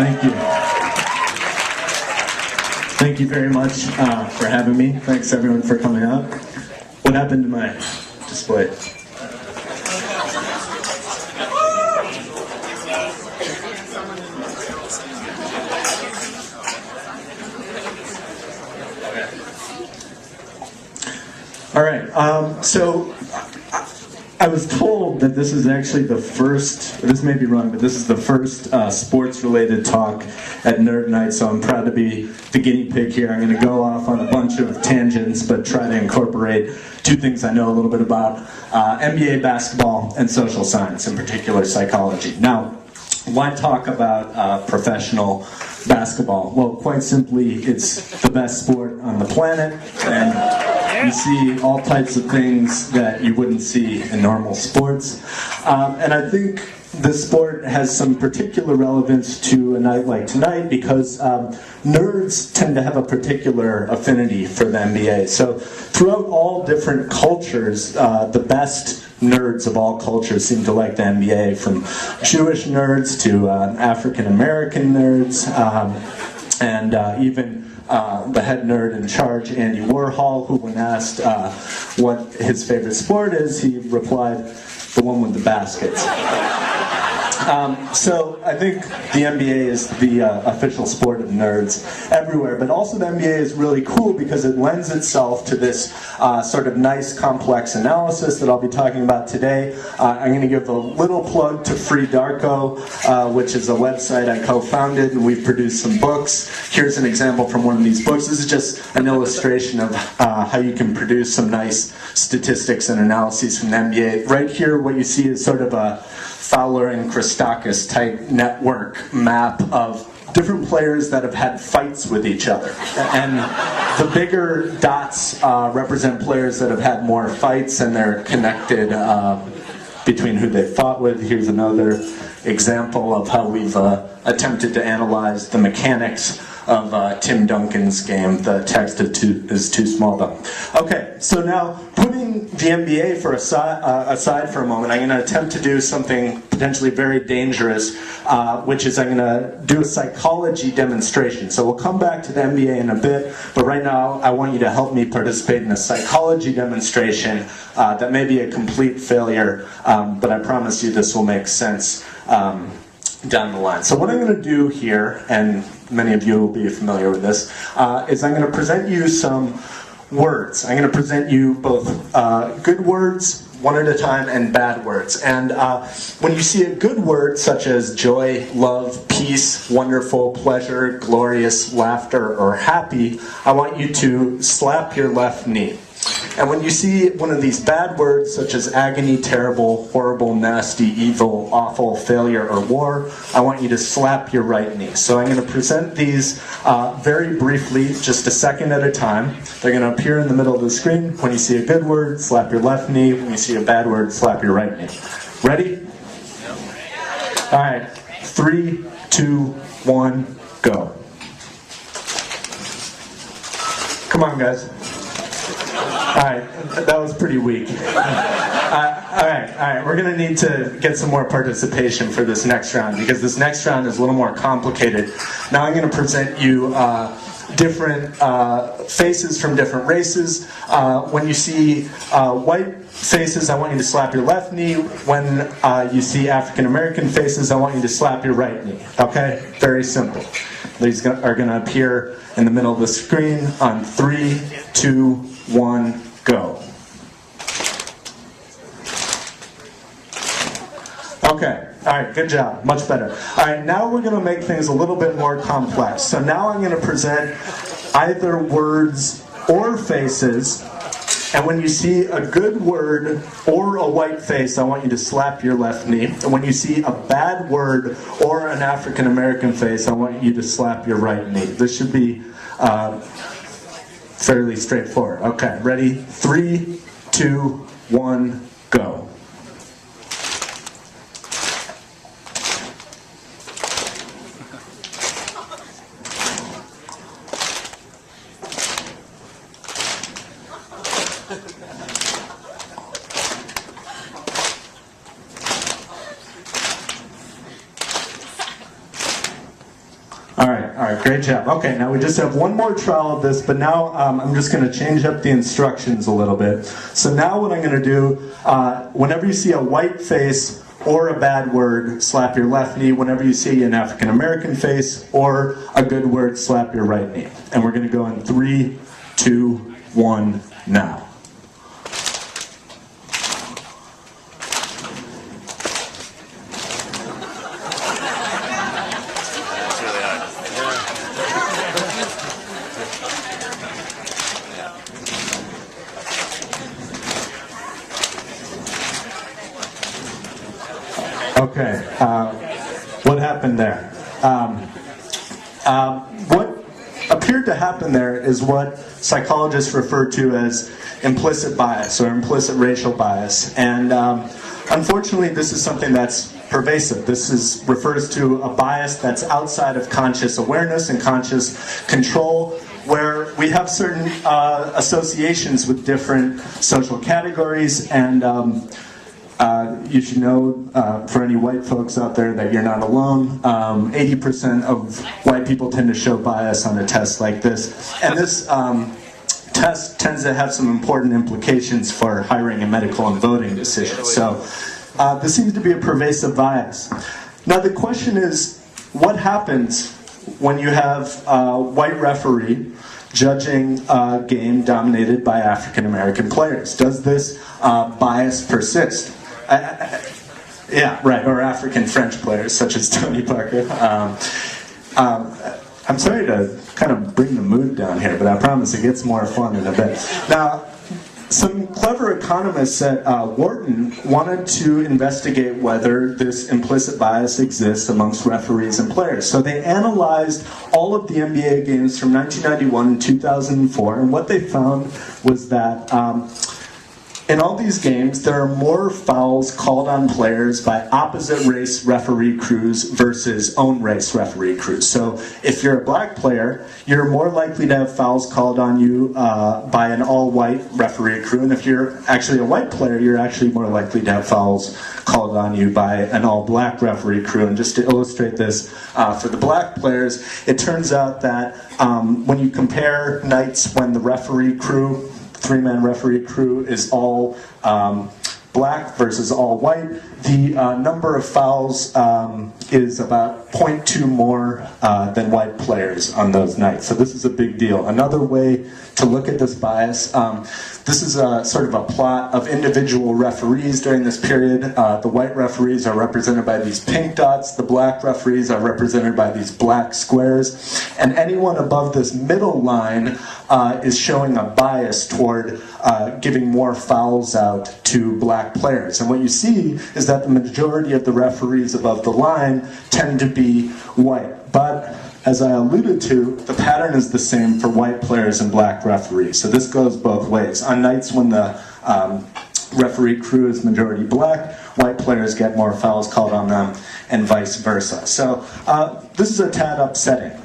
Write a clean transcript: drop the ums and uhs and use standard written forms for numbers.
Thank you. Thank you very much for having me. Thanks everyone for coming out. What happened to my display? All right, so I was told that this is actually the first, this may be wrong, but this is the first sports-related talk at Nerdnite, so I'm proud to be the guinea pig here. I'm going to go off on a bunch of tangents, but try to incorporate two things I know a little bit about, NBA basketball and social science, in particular psychology. Now, why talk about professional basketball? Well, quite simply, it's the best sport on the planet, and you see all types of things that you wouldn't see in normal sports. And I think this sport has some particular relevance to a night like tonight because nerds tend to have a particular affinity for the NBA. So throughout all different cultures, the best nerds of all cultures seem to like the NBA, from Jewish nerds to African American nerds, and even the head nerd in charge, Andy Warhol, who when asked what his favorite sport is, he replied, the one with the baskets. So I think the NBA is the official sport of nerds everywhere, but also the NBA is really cool because it lends itself to this sort of nice complex analysis that I'll be talking about today. I'm going to give a little plug to FREEDARKO, which is a website I co-founded, and we've produced some books. Here's an example from one of these books. This is just an illustration of how you can produce some nice statistics and analyses from the NBA. Right here, what you see is sort of a Fowler and Christakis type network map of different players that have had fights with each other. And the bigger dots represent players that have had more fights, and they're connected between who they fought with. Here's another example of how we've attempted to analyze the mechanics of Tim Duncan's game. The text is too small though. Okay, so now putting the NBA aside for a moment, I'm going to attempt to do something potentially very dangerous, which is I'm going to do a psychology demonstration. So we'll come back to the NBA in a bit, but right now I want you to help me participate in a psychology demonstration that may be a complete failure, but I promise you this will make sense down the line. So what I'm going to do here, and many of you will be familiar with this, is I'm going to present you some words. I'm going to present you both good words, one at a time, and bad words. And when you see a good word such as joy, love, peace, wonderful, pleasure, glorious, laughter, or happy, I want you to slap your left knee. And when you see one of these bad words such as agony, terrible, horrible, nasty, evil, awful, failure, or war, I want you to slap your right knee. So I'm going to present these very briefly, just a second at a time. They're going to appear in the middle of the screen. When you see a good word, slap your left knee. When you see a bad word, slap your right knee. Ready? All right. 3, 2, 1, go. Come on, guys. Alright, that was pretty weak. Alright, we're going to need to get some more participation for this next round, because this next round is a little more complicated. Now I'm going to present you different faces from different races. When you see white faces, I want you to slap your left knee. When you see African American faces, I want you to slap your right knee. Okay? Very simple. These are going to appear in the middle of the screen on 3, 2, 1, go. Okay, alright, good job, much better. Alright, now we're going to make things a little bit more complex. So now I'm going to present either words or faces, and when you see a good word or a white face, I want you to slap your left knee. And when you see a bad word or an African American face, I want you to slap your right knee. This should be fairly straightforward. Okay, ready? 3, 2, 1, go. All right, great job. Okay, now we just have one more trial of this, but now I'm just going to change up the instructions a little bit. So now what I'm going to do, whenever you see a white face or a bad word, slap your left knee. Whenever you see an African American face or a good word, slap your right knee. And we're going to go in 3, 2, 1, now. Okay, what happened there? What appeared to happen there is what psychologists refer to as implicit bias or implicit racial bias. And unfortunately, this is something that's pervasive. This refers to a bias that's outside of conscious awareness and conscious control, where we have certain associations with different social categories, and you should know, for any white folks out there, that you're not alone. 80% of white people tend to show bias on a test like this. And this test tends to have some important implications for hiring and medical and voting decisions. So this seems to be a pervasive bias. Now the question is, what happens when you have a white referee judging a game dominated by African American players? Does this bias persist? Yeah, right, or African-French players, such as Tony Parker. I'm sorry to kind of bring the mood down here, but I promise it gets more fun in a bit. Now, some clever economists at Wharton wanted to investigate whether this implicit bias exists amongst referees and players. So they analyzed all of the NBA games from 1991 and 2004, and what they found was that in all these games, there are more fouls called on players by opposite race referee crews versus own race referee crews. So if you're a black player, you're more likely to have fouls called on you by an all-white referee crew. And if you're actually a white player, you're actually more likely to have fouls called on you by an all-black referee crew. And just to illustrate this for the black players, it turns out that when you compare nights when the referee crew, three-man referee crew, is all black versus all white, the number of fouls is about 0.2 more than white players on those nights. So this is a big deal. Another way to look at this bias, this is sort of a plot of individual referees during this period. The white referees are represented by these pink dots, the black referees are represented by these black squares, and anyone above this middle line is showing a bias toward giving more fouls out to black players. And what you see is that the majority of the referees above the line tend to be white. But as I alluded to, the pattern is the same for white players and black referees. So this goes both ways. On nights when the referee crew is majority black, white players get more fouls called on them, and vice versa. So this is a tad upsetting.